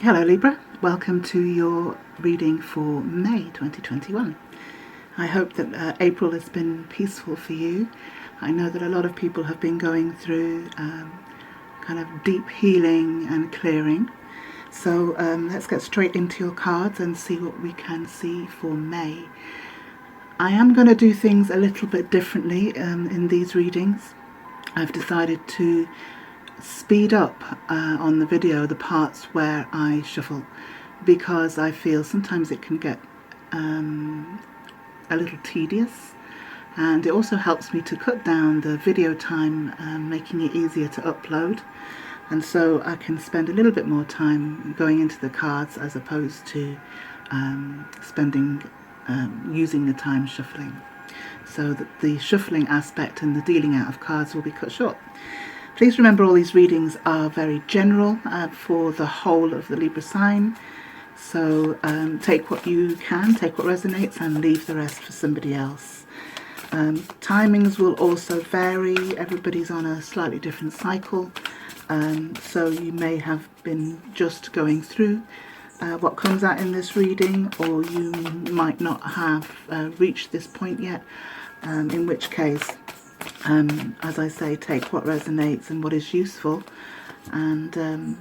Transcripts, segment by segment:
Hello Libra, welcome to your reading for May 2021. I hope that April has been peaceful for you. I know that a lot of people have been going through kind of deep healing and clearing. So let's get straight into your cards and see what we can see for May. I am going to do things a little bit differently in these readings. I've decided to speed up on the video the parts where I shuffle, because I feel sometimes it can get a little tedious, and it also helps me to cut down the video time, making it easier to upload, and so I can spend a little bit more time going into the cards as opposed to using the time shuffling, so that the shuffling aspect and the dealing out of cards will be cut short. Please remember, all these readings are very general for the whole of the Libra sign. So take what you can, take what resonates, and leave the rest for somebody else. Timings will also vary. Everybody's on a slightly different cycle. So you may have been just going through what comes out in this reading, or you might not have reached this point yet, in which case, as I say, take what resonates and what is useful, and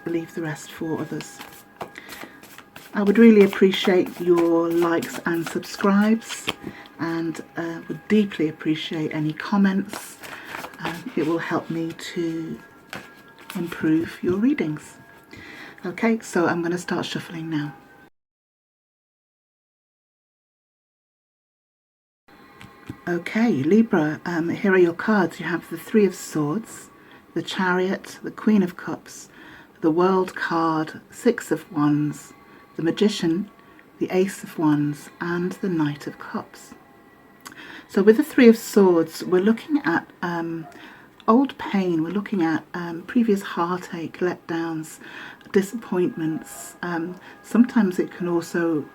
leave the rest for others. I would really appreciate your likes and subscribes, and would deeply appreciate any comments. It will help me to improve your readings. Okay, so I'm going to start shuffling now. Okay, Libra, here are your cards. You have the Three of Swords, the Chariot, the Queen of Cups, the World card, Six of Wands, the Magician, the Ace of Wands, and the Knight of Cups. So with the Three of Swords, we're looking at old pain, we're looking at previous heartache, letdowns, disappointments. Sometimes it can also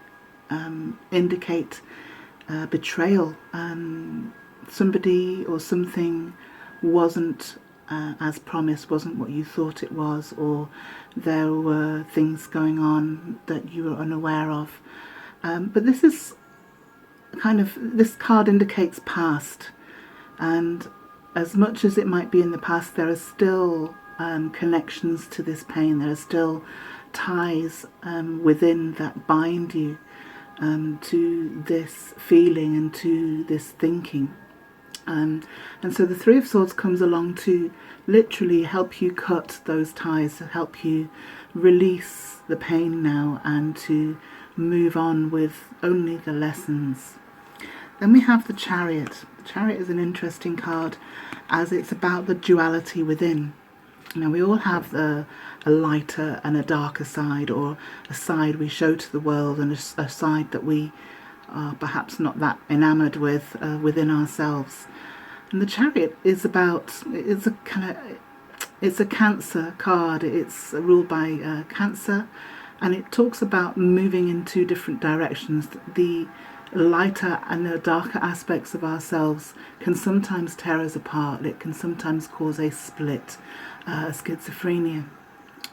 indicate betrayal. Somebody or something wasn't as promised, wasn't what you thought it was, or there were things going on that you were unaware of. But this is this card indicates past, and as much as it might be in the past, there are still connections to this pain. There are still ties within that bind you to this feeling and to this thinking. And so the Three of Swords comes along to literally help you cut those ties, to help you release the pain now and to move on with only the lessons. Then we have the Chariot. The Chariot is an interesting card, as it's about the duality within. Now, we all have a lighter and a darker side, or a side we show to the world, and a side that we are perhaps not that enamoured with within ourselves. And the Chariot is it's a Cancer card. It's ruled by Cancer, and it talks about moving in two different directions. The lighter and the darker aspects of ourselves can sometimes tear us apart. It can sometimes cause a split, schizophrenia.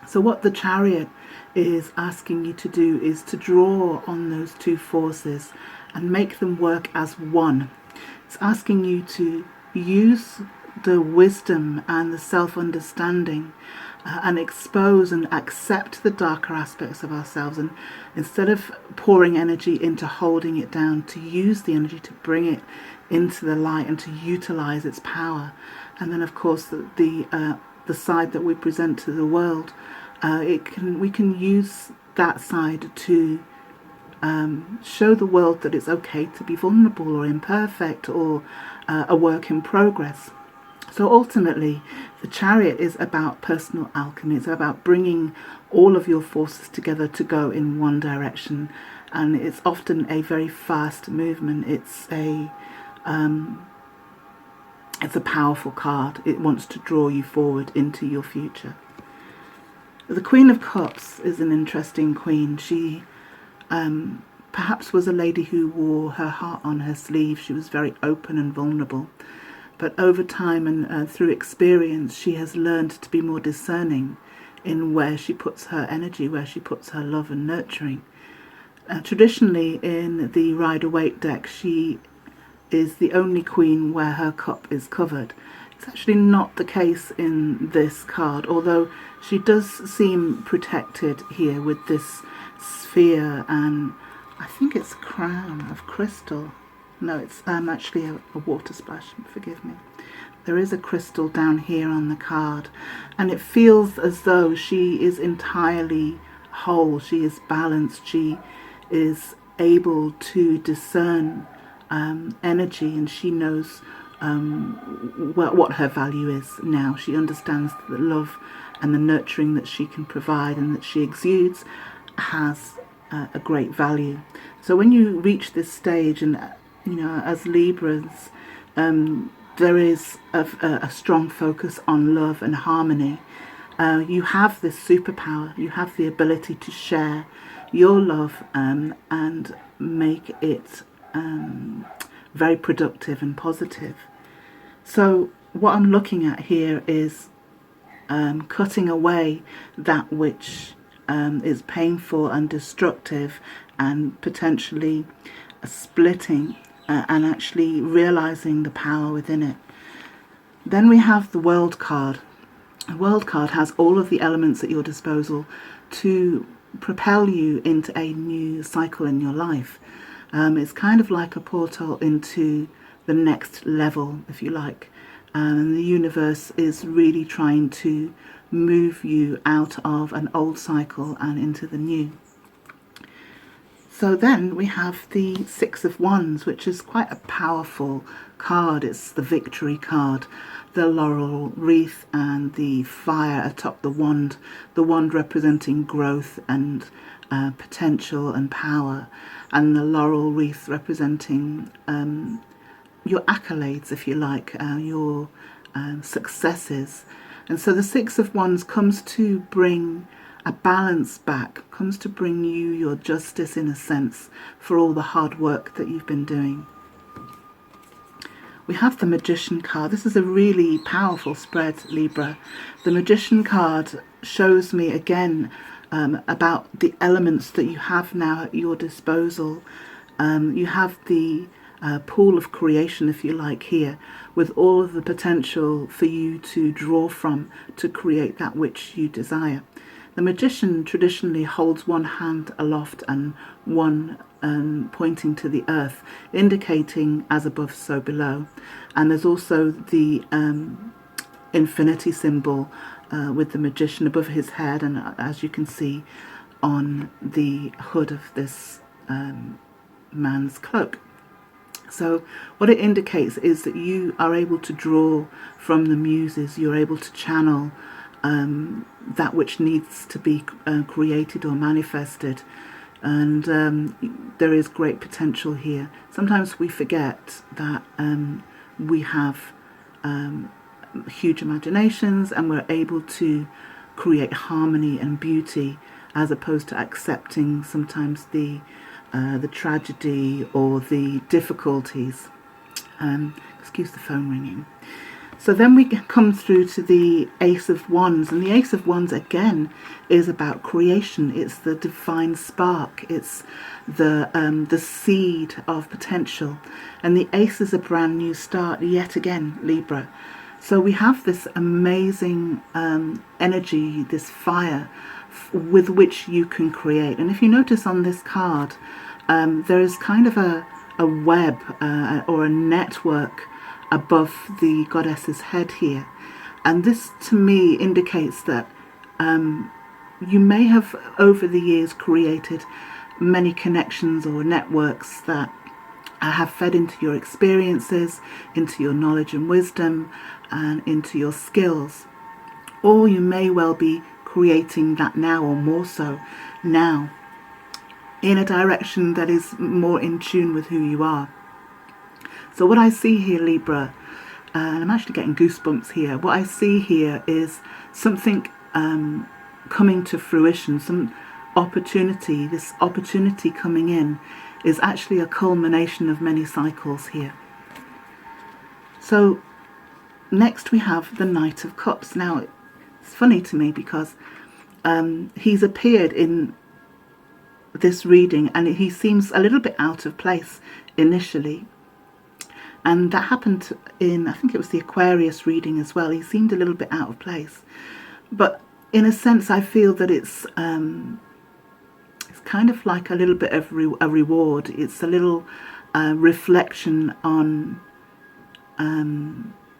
So what the Chariot is asking you to do is to draw on those two forces and make them work as one. It's asking you to use the wisdom and the self-understanding and expose and accept the darker aspects of ourselves, and instead of pouring energy into holding it down, to use the energy to bring it into the light and to utilize its power. And then, of course, the side that we present to the world, we can use that side to show the world that it's okay to be vulnerable or imperfect or a work in progress. So ultimately, the Chariot is about personal alchemy. It's about bringing all of your forces together to go in one direction, and it's often a very fast movement. It's a powerful card. It wants to draw you forward into your future. The Queen of Cups is an interesting queen. She perhaps was a lady who wore her heart on her sleeve. She was very open and vulnerable. But over time and through experience, she has learned to be more discerning in where she puts her energy, where she puts her love and nurturing. Traditionally in the Rider-Waite deck, she is the only queen where her cup is covered. It's actually not the case in this card, although she does seem protected here with this sphere, and I think it's a crown of crystal. No, it's actually a water splash, forgive me. There is a crystal down here on the card, and it feels as though she is entirely whole, she is balanced, she is able to discern energy, and she knows what her value is now. She understands the love and the nurturing that she can provide and that she exudes has a great value. So when you reach this stage, and as Libras, there is a strong focus on love and harmony. You have this superpower, you have the ability to share your love and make it very productive and positive. So what I'm looking at here is cutting away that which is painful and destructive and potentially splitting, and actually realizing the power within it. Then we have the World card. The World card has all of the elements at your disposal to propel you into a new cycle in your life. It's kind of like a portal into the next level, if you like. And the universe is really trying to move you out of an old cycle and into the new. So then we have the Six of Wands, which is quite a powerful card. It's the victory card, the laurel wreath and the fire atop the wand representing growth and potential and power, and the laurel wreath representing your accolades, if you like, your successes. And so the Six of Wands comes to bring a balance back, comes to bring you your justice, in a sense, for all the hard work that you've been doing. We have the Magician card. This is a really powerful spread, Libra. The Magician card shows me again about the elements that you have now at your disposal. You have the pool of creation, if you like, here, with all of the potential for you to draw from to create that which you desire. The Magician traditionally holds one hand aloft and one pointing to the earth, indicating as above, so below. And there's also the infinity symbol with the Magician above his head, and as you can see on the hood of this man's cloak. So what it indicates is that you are able to draw from the muses, you're able to channel that which needs to be created or manifested, and there is great potential here. Sometimes we forget that we have huge imaginations and we're able to create harmony and beauty, as opposed to accepting sometimes the tragedy or the difficulties. Excuse the phone ringing. So then we come through to the Ace of Wands, and the Ace of Wands again is about creation. It's the divine spark. It's the seed of potential, and the Ace is a brand new start yet again, Libra. So we have this amazing energy, this fire with which you can create. And if you notice on this card, there is kind of a web or a network above the goddess's head here, and this to me indicates that you may have over the years created many connections or networks that have fed into your experiences, into your knowledge and wisdom, and into your skills. Or you may well be creating that now, or more so now, in a direction that is more in tune with who you are. So what I see here, Libra, and I'm actually getting goosebumps here, what I see here is something coming to fruition, some opportunity. This opportunity coming in is actually a culmination of many cycles here. So next we have the Knight of Cups. Now, it's funny to me because he's appeared in this reading and he seems a little bit out of place initially. And that happened in, I think it was the Aquarius reading as well. He seemed a little bit out of place. But in a sense, I feel that it's kind of like a little bit of a reward. It's a little reflection on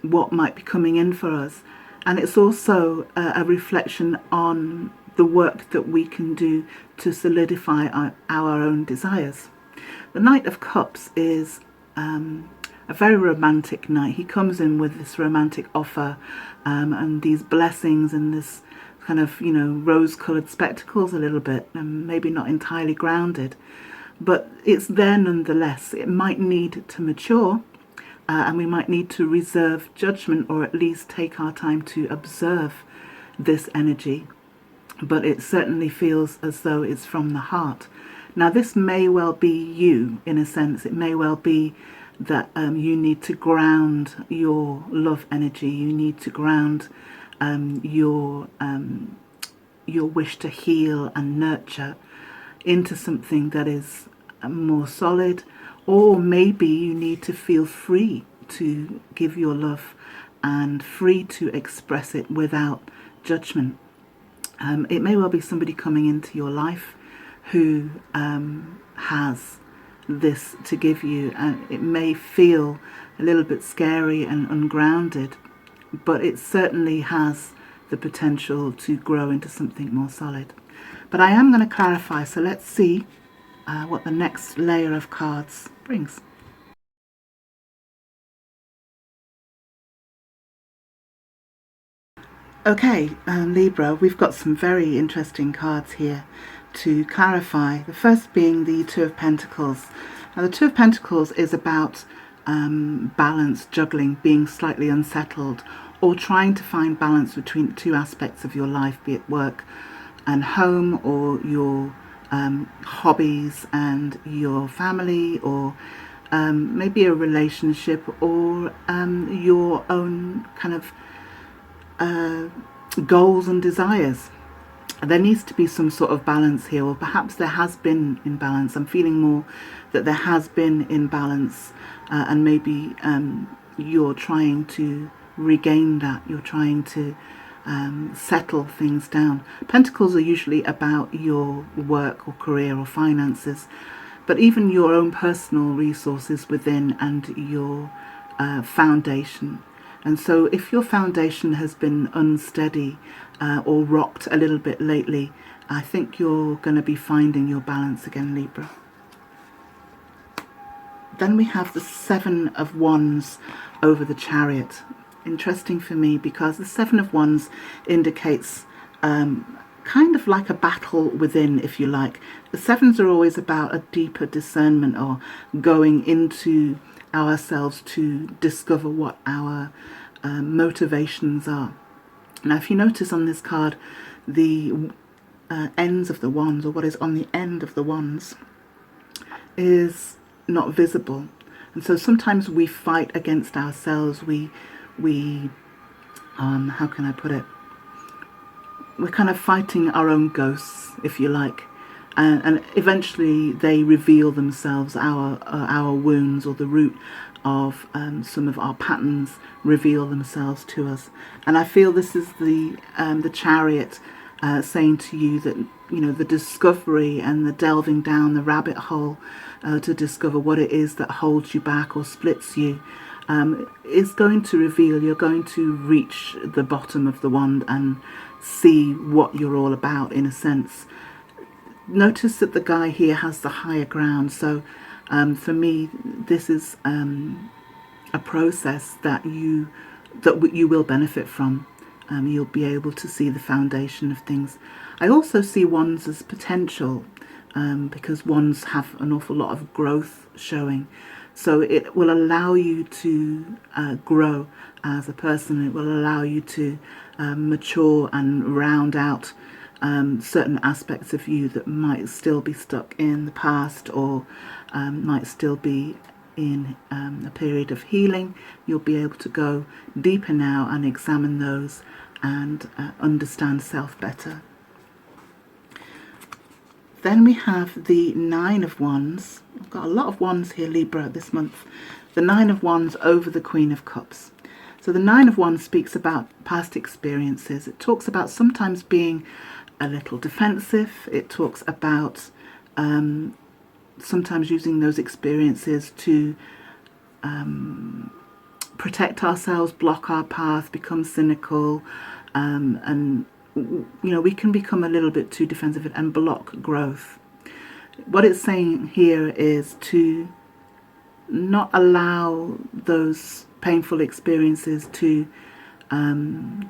what might be coming in for us. And it's also a reflection on the work that we can do to solidify our own desires. The Knight of Cups is a very romantic knight. He comes in with this romantic offer and these blessings and this kind of, you know, rose-coloured spectacles a little bit, and maybe not entirely grounded. But it's there nonetheless. It might need to mature, and we might need to reserve judgment, or at least take our time to observe this energy. But it certainly feels as though it's from the heart. Now, this may well be you, in a sense. It may well be that you need to ground your love energy. You need to ground your wish to heal and nurture into something that is more solid. Or maybe you need to feel free to give your love and free to express it without judgment. It may well be somebody coming into your life who has this to give you, and it may feel a little bit scary and ungrounded, but it certainly has the potential to grow into something more solid. But I am going to clarify, so let's see what the next layer of cards brings. Okay, Libra, we've got some very interesting cards here to clarify. The first being the Two of Pentacles. Now, the Two of Pentacles is about balance, juggling, being slightly unsettled, or trying to find balance between two aspects of your life, be it work and home, or your hobbies and your family, or maybe a relationship, or your own kind of goals and desires. There needs to be some sort of balance here, or perhaps there has been imbalance. I'm feeling more that there has been imbalance, and maybe you're trying to regain that. You're trying to settle things down. Pentacles are usually about your work or career or finances, but even your own personal resources within and your foundation. And so if your foundation has been unsteady or rocked a little bit lately, I think you're going to be finding your balance again, Libra. Then we have the Seven of Wands over the Chariot. Interesting for me, because the Seven of Wands indicates kind of like a battle within, if you like. The Sevens are always about a deeper discernment, or going into ourselves to discover what our motivations are. Now, if you notice on this card, the ends of the wands, or what is on the end of the wands, is not visible. And so sometimes we fight against ourselves. We how can I put it? We're kind of fighting our own ghosts, if you like. And eventually they reveal themselves, our wounds, or the root of some of our patterns reveal themselves to us. And I feel this is the Chariot saying to you that, you know, the discovery and the delving down the rabbit hole to discover what it is that holds you back or splits you is going to reveal. You're going to reach the bottom of the wand and see what you're all about, in a sense. Notice that the guy here has the higher ground. So for me, this is a process that you will benefit from. You'll be able to see the foundation of things. I also see wands as potential, because wands have an awful lot of growth showing. So it will allow you to grow as a person. It will allow you to mature and round out certain aspects of you that might still be stuck in the past, or might still be in a period of healing. You'll be able to go deeper now and examine those and understand self better. Then we have the Nine of Wands. I've got a lot of wands here, Libra, this month. The Nine of Wands over the Queen of Cups. So the Nine of Wands speaks about past experiences. It talks about sometimes being a little defensive. It talks about sometimes using those experiences to protect ourselves, block our path, become cynical, and we can become a little bit too defensive and block growth. What it's saying here is to not allow those painful experiences to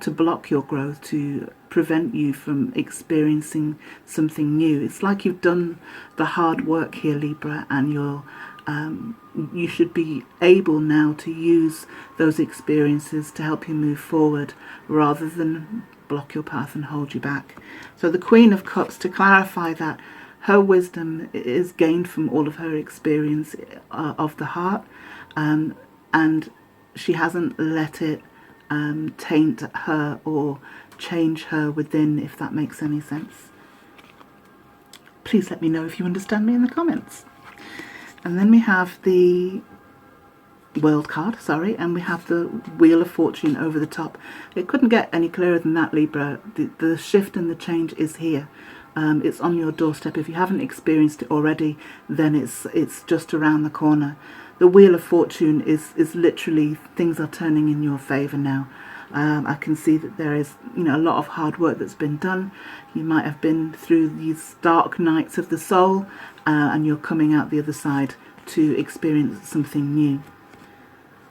block your growth, to prevent you from experiencing something new. It's like you've done the hard work here, Libra, and you should be able now to use those experiences to help you move forward rather than block your path and hold you back. So the Queen of Cups, to clarify that, her wisdom is gained from all of her experience of the heart, and she hasn't let it taint her or change her within, if that makes any sense. Please let me know if you understand me in the comments. And then we have the World card, and we have the Wheel of Fortune over the top. It couldn't get any clearer than that, Libra. The shift and the change is here. It's on your doorstep. If you haven't experienced it already, then it's just around the corner. The Wheel of Fortune is literally, things are turning in your favor now. I can see that there is a lot of hard work that's been done. You might have been through these dark nights of the soul, and you're coming out the other side to experience something new.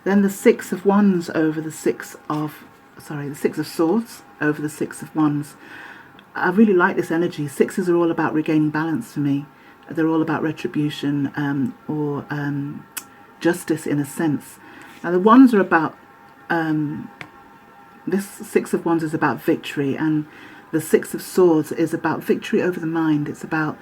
Then the Six of Wands over the Six of Swords over the Six of Wands. I really like this energy. Sixes are all about regaining balance for me. They're all about retribution or justice in a sense. Now the Wands are about, this Six of Wands is about victory, and the Six of Swords is about victory over the mind. It's about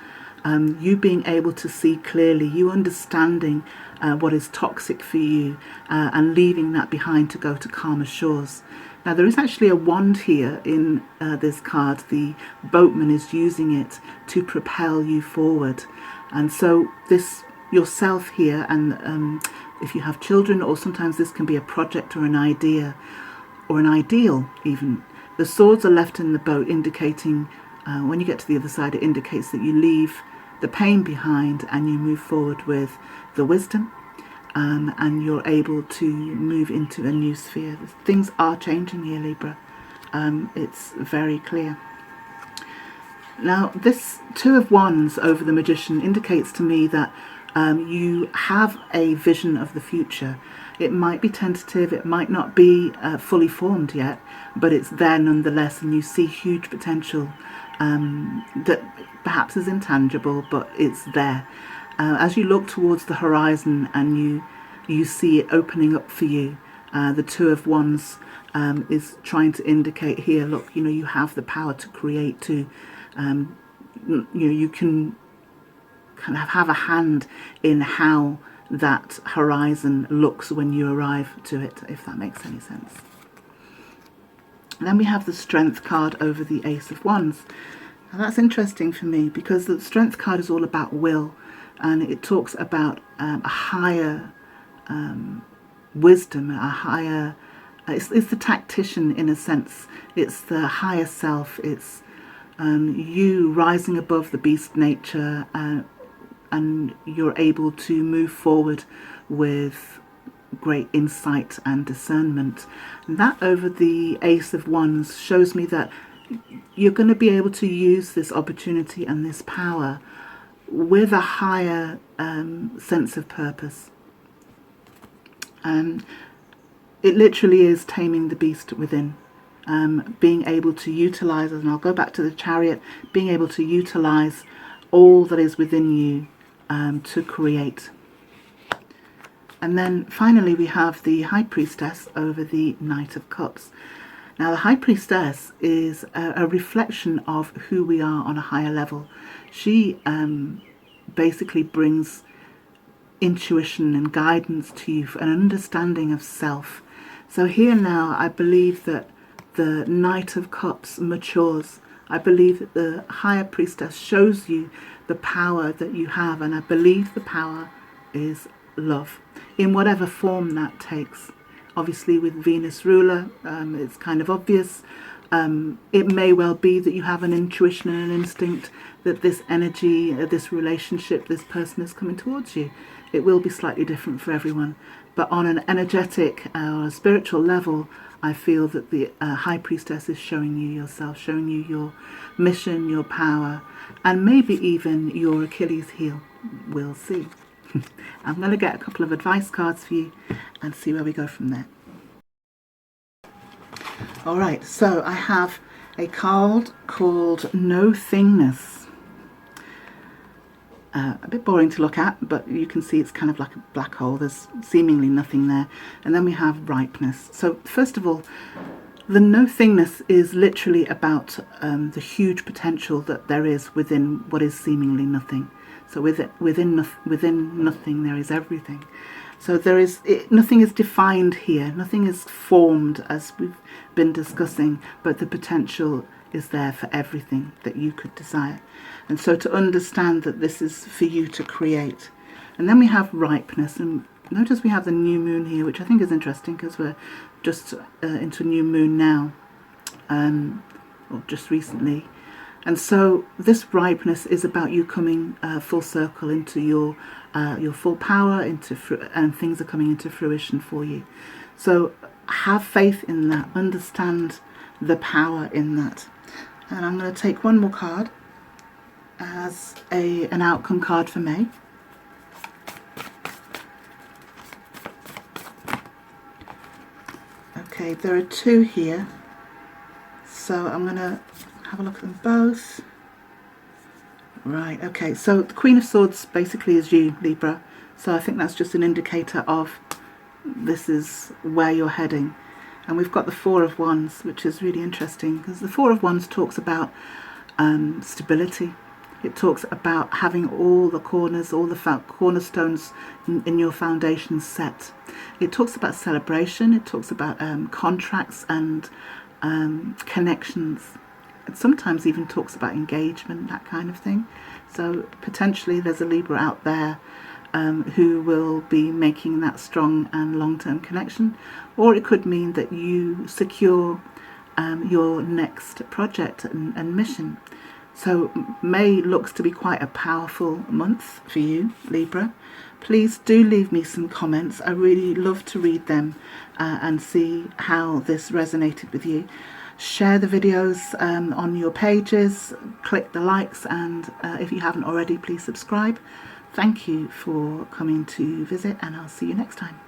you being able to see clearly, you understanding what is toxic for you, and leaving that behind to go to calmer shores. Now there is actually a wand here in this card. The boatman is using it to propel you forward. And so this yourself here, and if you have children, or sometimes this can be a project or an idea or an ideal even. The swords are left in the boat, indicating when you get to the other side, it indicates that you leave the pain behind and you move forward with the wisdom, and you're able to move into a new sphere. Things are changing here, Libra. It's very clear. Now this Two of Wands over the Magician indicates to me that you have a vision of the future. It might be tentative, it might not be fully formed yet, but it's there nonetheless, and you see huge potential that perhaps is intangible, but it's there. As you look towards the horizon and you see it opening up for you, the Two of Wands is trying to indicate here, look, you have the power to create, to you can kind of have a hand in how that horizon looks when you arrive to it, if that makes any sense. Then we have the Strength card over the Ace of Wands. Now that's interesting for me, because the Strength card is all about will, and it talks about a higher wisdom, a higher, it's the tactician in a sense. It's the higher self. It's you rising above the beast nature, and you're able to move forward with great insight and discernment. And that over the Ace of Wands shows me that you're going to be able to use this opportunity and this power with a higher sense of purpose. It literally is taming the beast within, being able to utilize, and I'll go back to the Chariot, being able to utilize all that is within you to create. And then finally we have the High Priestess over the Knight of Cups. Now the High Priestess is a reflection of who we are on a higher level. She basically brings intuition and guidance to you, for an understanding of self. So here now I believe that the Knight of Cups matures. I believe that the Higher Priestess shows you the power that you have, and I believe the power is love, in whatever form that takes. Obviously with Venus ruler, it's kind of obvious. It may well be that you have an intuition and an instinct that this energy, this relationship, this person is coming towards you. It will be slightly different for everyone, but on an energetic or spiritual level, I feel that the High Priestess is showing you yourself, showing you your mission, your power, and maybe even your Achilles heel. We'll see. I'm going to get a couple of advice cards for you and see where we go from there. Alright, so I have a card called No Thingness. A bit boring to look at, but you can see it's kind of like a black hole. There's seemingly nothing there. And then we have ripeness. So first of all, the no thingness is literally about the huge potential that there is within what is seemingly nothing. So within nothing there is everything. So nothing is defined here, nothing is formed as we've been discussing, but the potential is there for everything that you could desire. And so to understand that this is for you to create. And then we have ripeness, and notice we have the new moon here, which I think is interesting because we're just into new moon now, or just recently. And so this ripeness is about you coming full circle into your full power, and things are coming into fruition for you. So have faith in that, understand the power in that. And I'm going to take one more card as an outcome card for May. Okay, there are two here, so I'm going to have a look at them both. Right, okay, so the Queen of Swords basically is you, Libra, so I think that's just an indicator of this is where you're heading. And we've got the Four of Wands, which is really interesting because the Four of Wands talks about stability. It talks about having all the corners, all the cornerstones in your foundation set. It talks about celebration. It talks about contracts and connections. It sometimes even talks about engagement, that kind of thing. So potentially there's a Libra out there who will be making that strong and long-term connection, or it could mean that you secure your next project and mission. So May looks to be quite a powerful month for you, Libra. Please do leave me some comments. I really love to read them and see how this resonated with you. Share the videos on your pages, click the likes, and if you haven't already, please subscribe. Thank you for coming to visit, and I'll see you next time.